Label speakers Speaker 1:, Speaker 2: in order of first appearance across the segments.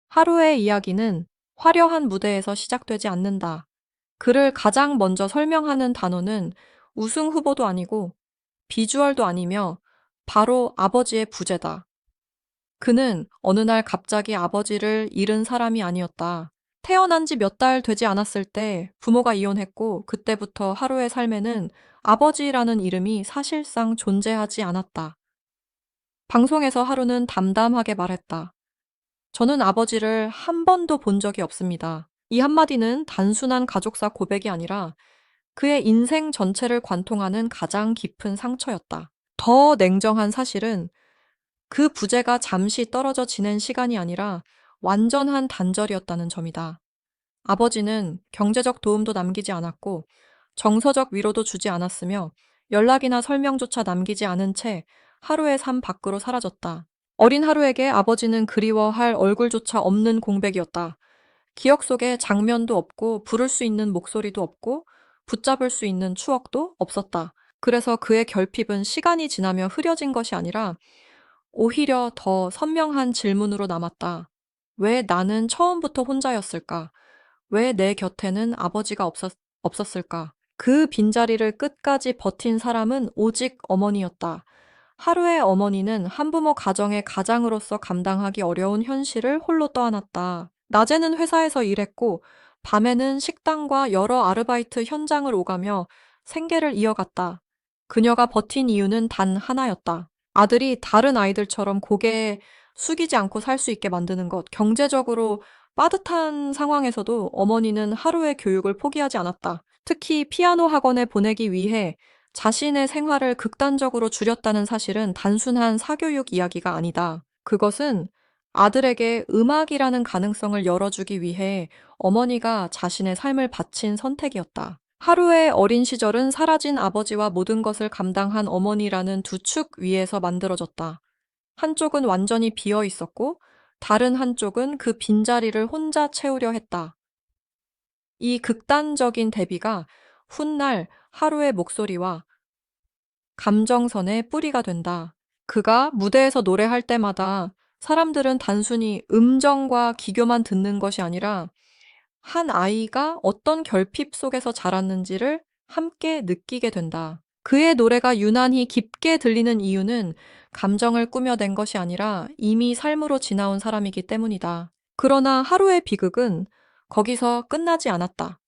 Speaker 1: 하루의 이야기는 화려한 무대에서 시작되지 않는다. 그를 가장 먼저 설명하는 단어는 우승 후보도 아니고 비주얼도 아니며 바로 아버지의 부재다. 그는 어느 날 갑자기 아버지를 잃은 사람이 아니었다. 태어난 지 몇 달 되지 않았을 때 부모가 이혼했고 그때부터 하루의 삶에는 아버지라는 이름이 사실상 존재하지 않았다. 방송에서 하루는 담담하게 말했다. 저는 아버지를 한 번도 본 적이 없습니다. 이 한마디는 단순한 가족사 고백이 아니라 그의 인생 전체를 관통하는 가장 깊은 상처였다. 더 냉정한 사실은 그 부재가 잠시 떨어져 지낸 시간이 아니라 완전한 단절이었다는 점이다. 아버지는 경제적 도움도 남기지 않았고 정서적 위로도 주지 않았으며 연락이나 설명조차 남기지 않은 채 하루의 삶 밖으로 사라졌다. 어린 하루에게 아버지는 그리워할 얼굴조차 없는 공백이었다. 기억 속에 장면도 없고 부를 수 있는 목소리도 없고 붙잡을 수 있는 추억도 없었다. 그래서 그의 결핍은 시간이 지나며 흐려진 것이 아니라 오히려 더 선명한 질문으로 남았다. 왜 나는 처음부터 혼자였을까? 왜 내 곁에는 아버지가 없었을까? 그 빈자리를 끝까지 버틴 사람은 오직 어머니였다. 하루의 어머니는 한부모 가정의 가장으로서 감당하기 어려운 현실을 홀로 떠안았다. 낮에는 회사에서 일했고, 밤에는 식당과 여러 아르바이트 현장을 오가며 생계를 이어갔다. 그녀가 버틴 이유는 단 하나였다. 아들이 다른 아이들처럼 고개 숙이지 않고 살 수 있게 만드는 것, 경제적으로 빠듯한 상황에서도 어머니는 하루의 교육을 포기하지 않았다. 특히 피아노 학원에 보내기 위해 자신의 생활을 극단적으로 줄였다는 사실은 단순한 사교육 이야기가 아니다. 그것은 아들에게 음악이라는 가능성을 열어주기 위해 어머니가 자신의 삶을 바친 선택이었다. 하루의 어린 시절은 사라진 아버지와 모든 것을 감당한 어머니라는 두 축 위에서 만들어졌다. 한쪽은 완전히 비어 있었고 다른 한쪽은 그 빈자리를 혼자 채우려 했다. 이 극단적인 대비가 훗날 하루의 목소리와 감정선의 뿌리가 된다. 그가 무대에서 노래할 때마다 사람들은 단순히 음정과 기교만 듣는 것이 아니라 한 아이가 어떤 결핍 속에서 자랐는지를 함께 느끼게 된다. 그의 노래가 유난히 깊게 들리는 이유는 감정을 꾸며낸 것이 아니라 이미 삶으로 지나온 사람이기 때문이다. 그러나 하루의 비극은 거기서 끝나지 않았다.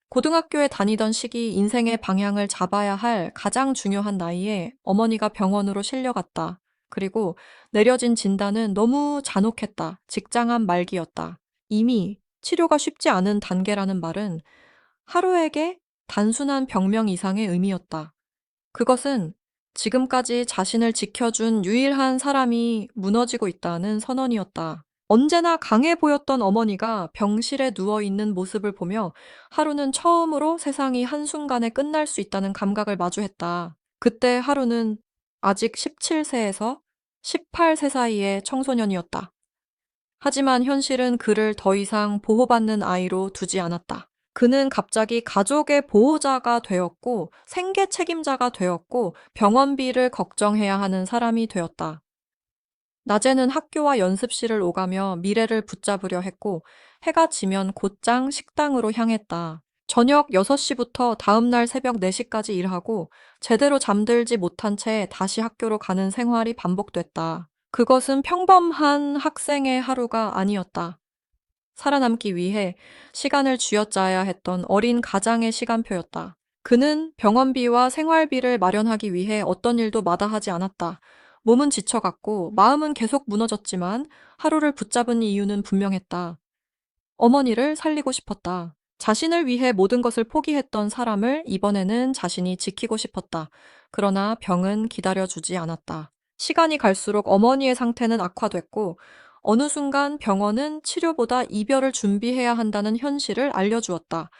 Speaker 1: 고등학교에 다니던 시기 인생의 방향을 잡아야 할 가장 중요한 나이에 어머니가 병원으로 실려갔다. 그리고 내려진 진단은 너무 잔혹했다. 직장암 말기였다. 이미 치료가 쉽지 않은 단계라는 말은 하루에게 단순한 병명 이상의 의미였다. 그것은 지금까지 자신을 지켜준 유일한 사람이 무너지고 있다는 선언이었다. 언제나 강해 보였던 어머니가 병실에 누워있는 모습을 보며 하루는 처음으로 세상이 한순간에 끝날 수 있다는 감각을 마주했다. 그때 하루는 아직 17세에서 18세 사이의 청소년이었다. 하지만 현실은 그를 더 이상 보호받는 아이로 두지 않았다. 그는 갑자기 가족의 보호자가 되었고 생계 책임자가 되었고 병원비를 걱정해야 하는 사람이 되었다. 낮에는 학교와 연습실을 오가며 미래를 붙잡으려 했고 해가 지면 곧장 식당으로 향했다. 저녁 6시부터 다음날 새벽 4시까지 일하고 제대로 잠들지 못한 채 다시 학교로 가는 생활이 반복됐다. 그것은 평범한 학생의 하루가 아니었다. 살아남기 위해 시간을 쥐어짜야 했던 어린 가장의 시간표였다. 그는 병원비와 생활비를 마련하기 위해 어떤 일도 마다하지 않았다. 몸은 지쳐갔고 마음은 계속 무너졌지만 하루를 붙잡은 이유는 분명했다. 어머니를 살리고 싶었다. 자신을 위해 모든 것을 포기했던 사람을 이번에는 자신이 지키고 싶었다. 그러나 병은 기다려주지 않았다. 시간이 갈수록 어머니의 상태는 악화됐고 어느 순간 병원은 치료보다 이별을 준비해야 한다는 현실을 알려주었다.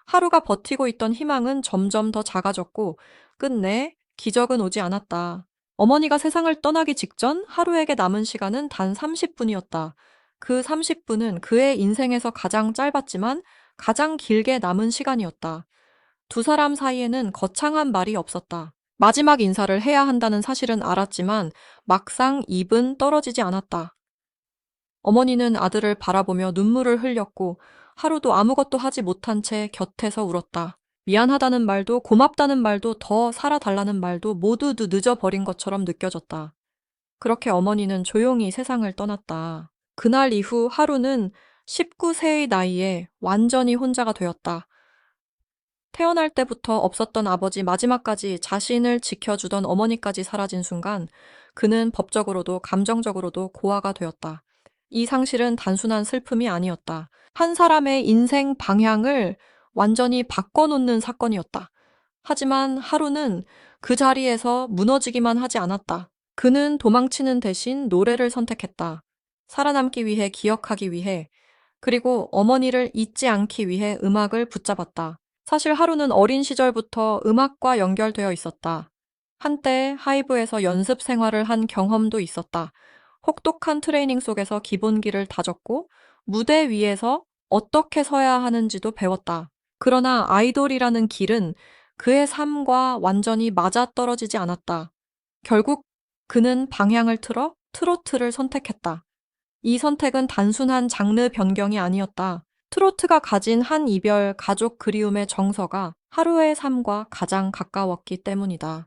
Speaker 1: 하루가 버티고 있던 희망은 점점 더 작아졌고 끝내 기적은 오지 않았다. 어머니가 세상을 떠나기 직전 하루에게 남은 시간은 단 30분이었다. 그 30분은 그의 인생에서 가장 짧았지만 가장 길게 남은 시간이었다. 두 사람 사이에는 거창한 말이 없었다. 마지막 인사를 해야 한다는 사실은 알았지만 막상 입은 떨어지지 않았다. 어머니는 아들을 바라보며 눈물을 흘렸고 하루도 아무것도 하지 못한 채 곁에서 울었다. 미안하다는 말도 고맙다는 말도 더 살아달라는 말도 모두 늦어버린 것처럼 느껴졌다. 그렇게 어머니는 조용히 세상을 떠났다. 그날 이후 하루는 19세의 나이에 완전히 혼자가 되었다. 태어날 때부터 없었던 아버지, 마지막까지 자신을 지켜주던 어머니까지 사라진 순간 그는 법적으로도 감정적으로도 고아가 되었다. 이 상실은 단순한 슬픔이 아니었다. 한 사람의 인생 방향을 완전히 바꿔놓는 사건이었다. 하지만 하루는 그 자리에서 무너지기만 하지 않았다. 그는 도망치는 대신 노래를 선택했다. 살아남기 위해, 기억하기 위해, 그리고 어머니를 잊지 않기 위해 음악을 붙잡았다. 사실 하루는 어린 시절부터 음악과 연결되어 있었다. 한때 하이브에서 연습 생활을 한 경험도 있었다. 혹독한 트레이닝 속에서 기본기를 다졌고 무대 위에서 어떻게 서야 하는지도 배웠다. 그러나 아이돌이라는 길은 그의 삶과 완전히 맞아떨어지지 않았다. 결국 그는 방향을 틀어 트로트를 선택했다. 이 선택은 단순한 장르 변경이 아니었다. 트로트가 가진 한 이별, 가족 그리움의 정서가 하루의 삶과 가장 가까웠기 때문이다.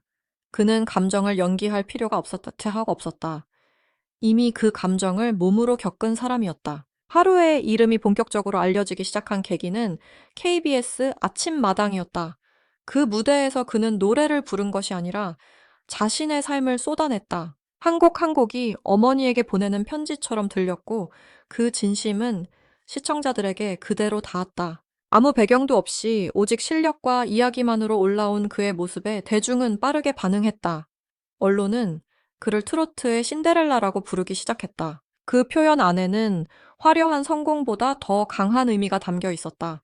Speaker 1: 그는 감정을 연기할 필요가 없었다. 이미 그 감정을 몸으로 겪은 사람이었다. 하루의 이름이 본격적으로 알려지기 시작한 계기는 KBS 아침마당이었다. 그 무대에서 그는 노래를 부른 것이 아니라 자신의 삶을 쏟아냈다. 한 곡 한 곡이 어머니에게 보내는 편지처럼 들렸고 그 진심은 시청자들에게 그대로 닿았다. 아무 배경도 없이 오직 실력과 이야기만으로 올라온 그의 모습에 대중은 빠르게 반응했다. 언론은 그를 트로트의 신데렐라라고 부르기 시작했다. 그 표현 안에는 화려한 성공보다 더 강한 의미가 담겨 있었다.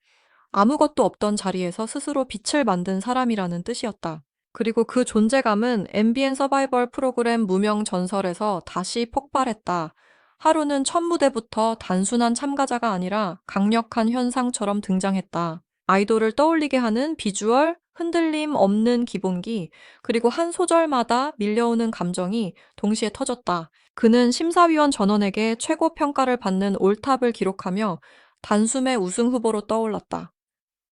Speaker 1: 아무것도 없던 자리에서 스스로 빛을 만든 사람이라는 뜻이었다. 그리고 그 존재감은 MBN 서바이벌 프로그램 무명 전설에서 다시 폭발했다. 하루는 첫 무대부터 단순한 참가자가 아니라 강력한 현상처럼 등장했다. 아이돌을 떠올리게 하는 비주얼, 흔들림 없는 기본기, 그리고 한 소절마다 밀려오는 감정이 동시에 터졌다. 그는 심사위원 전원에게 최고 평가를 받는 올탑을 기록하며 단숨에 우승 후보로 떠올랐다.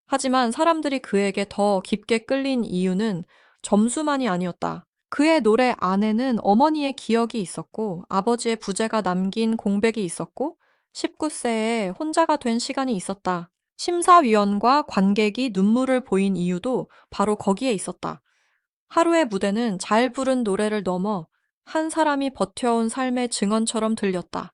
Speaker 1: 하지만 사람들이 그에게 더 깊게 끌린 이유는 점수만이 아니었다. 그의 노래 안에는 어머니의 기억이 있었고, 아버지의 부재가 남긴 공백이 있었고, 19세에 혼자가 된 시간이 있었다. 심사위원과 관객이 눈물을 보인 이유도 바로 거기에 있었다. 하루의 무대는 잘 부른 노래를 넘어 한 사람이 버텨온 삶의 증언처럼 들렸다.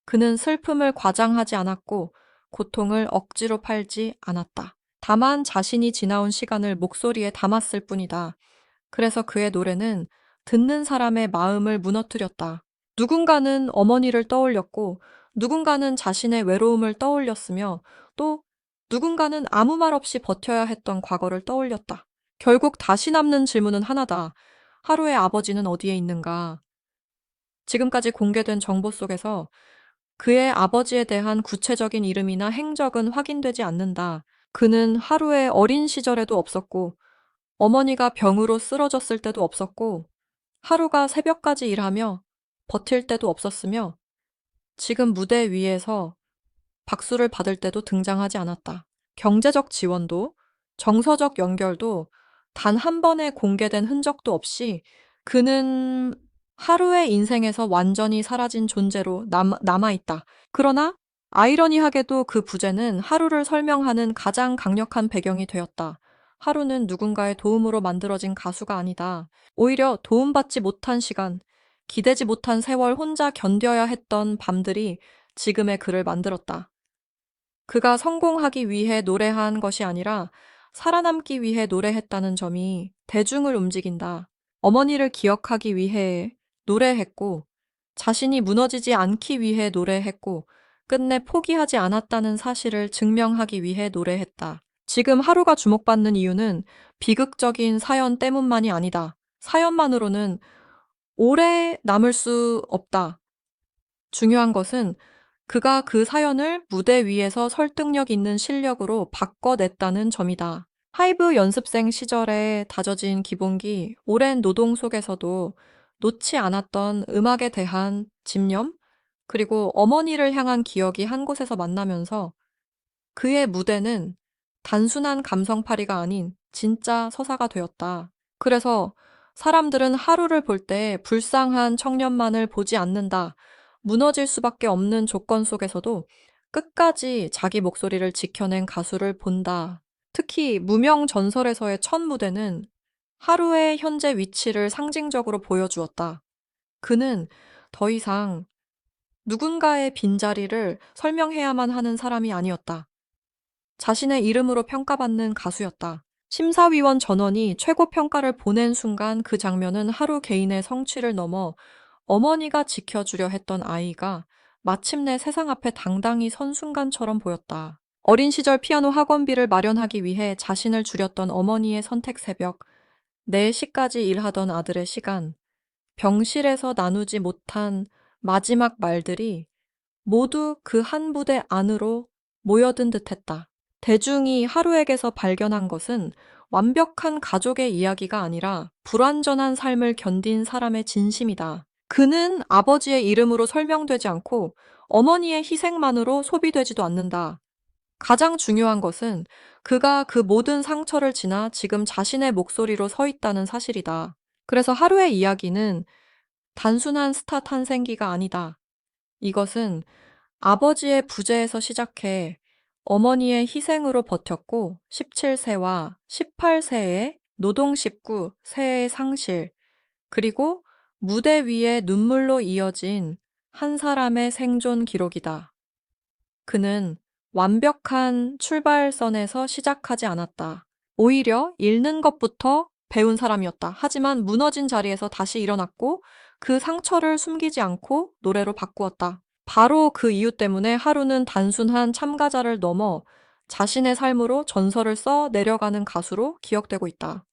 Speaker 1: 그는 슬픔을 과장하지 않았고, 고통을 억지로 팔지 않았다. 다만 자신이 지나온 시간을 목소리에 담았을 뿐이다. 그래서 그의 노래는 듣는 사람의 마음을 무너뜨렸다. 누군가는 어머니를 떠올렸고, 누군가는 자신의 외로움을 떠올렸으며, 또 누군가는 아무 말 없이 버텨야 했던 과거를 떠올렸다. 결국 다시 남는 질문은 하나다. 하루의 아버지는 어디에 있는가? 지금까지 공개된 정보 속에서 그의 아버지에 대한 구체적인 이름이나 행적은 확인되지 않는다. 그는 하루의 어린 시절에도 없었고, 어머니가 병으로 쓰러졌을 때도 없었고, 하루가 새벽까지 일하며 버틸 때도 없었으며, 지금 무대 위에서 박수를 받을 때도 등장하지 않았다. 경제적 지원도, 정서적 연결도 단 한 번의 공개된 흔적도 없이 그는 하루의 인생에서 완전히 사라진 존재로 남아있다. 그러나 아이러니하게도 그 부재는 하루를 설명하는 가장 강력한 배경이 되었다. 하루는 누군가의 도움으로 만들어진 가수가 아니다. 오히려 도움받지 못한 시간, 기대지 못한 세월 혼자 견뎌야 했던 밤들이 지금의 그를 만들었다. 그가 성공하기 위해 노래한 것이 아니라 살아남기 위해 노래했다는 점이 대중을 움직인다. 어머니를 기억하기 위해 노래했고, 자신이 무너지지 않기 위해 노래했고, 끝내 포기하지 않았다는 사실을 증명하기 위해 노래했다. 지금 하루가 주목받는 이유는 비극적인 사연 때문만이 아니다. 사연만으로는 오래 남을 수 없다. 중요한 것은 그가 그 사연을 무대 위에서 설득력 있는 실력으로 바꿔냈다는 점이다. 하이브 연습생 시절에 다져진 기본기, 오랜 노동 속에서도 놓지 않았던 음악에 대한 집념, 그리고 어머니를 향한 기억이 한 곳에서 만나면서 그의 무대는 단순한 감성팔이가 아닌 진짜 서사가 되었다. 그래서 사람들은 하루를 볼 때 불쌍한 청년만을 보지 않는다. 무너질 수밖에 없는 조건 속에서도 끝까지 자기 목소리를 지켜낸 가수를 본다. 특히 무명 전설에서의 첫 무대는 하루의 현재 위치를 상징적으로 보여주었다. 그는 더 이상 누군가의 빈자리를 설명해야만 하는 사람이 아니었다. 자신의 이름으로 평가받는 가수였다. 심사위원 전원이 최고 평가를 보낸 순간 그 장면은 하루 개인의 성취를 넘어 어머니가 지켜주려 했던 아이가 마침내 세상 앞에 당당히 선 순간처럼 보였다. 어린 시절 피아노 학원비를 마련하기 위해 자신을 줄였던 어머니의 선택 새벽, 4시까지 일하던 아들의 시간, 병실에서 나누지 못한 마지막 말들이 모두 그 한 부대 안으로 모여든 듯했다. 대중이 하루에게서 발견한 것은 완벽한 가족의 이야기가 아니라 불완전한 삶을 견딘 사람의 진심이다. 그는 아버지의 이름으로 설명되지 않고 어머니의 희생만으로 소비되지도 않는다. 가장 중요한 것은 그가 그 모든 상처를 지나 지금 자신의 목소리로 서 있다는 사실이다. 그래서 하루의 이야기는 단순한 스타 탄생기가 아니다. 이것은 아버지의 부재에서 시작해 어머니의 희생으로 버텼고 17세와 18세의 노동십구 새해의 상실, 그리고 무대 위에 눈물로 이어진 한 사람의 생존 기록이다. 그는 완벽한 출발선에서 시작하지 않았다. 오히려 잃는 것부터 배운 사람이었다. 하지만 무너진 자리에서 다시 일어났고 그 상처를 숨기지 않고 노래로 바꾸었다. 바로 그 이유 때문에 하루는 단순한 참가자를 넘어 자신의 삶으로 전설을 써 내려가는 가수로 기억되고 있다.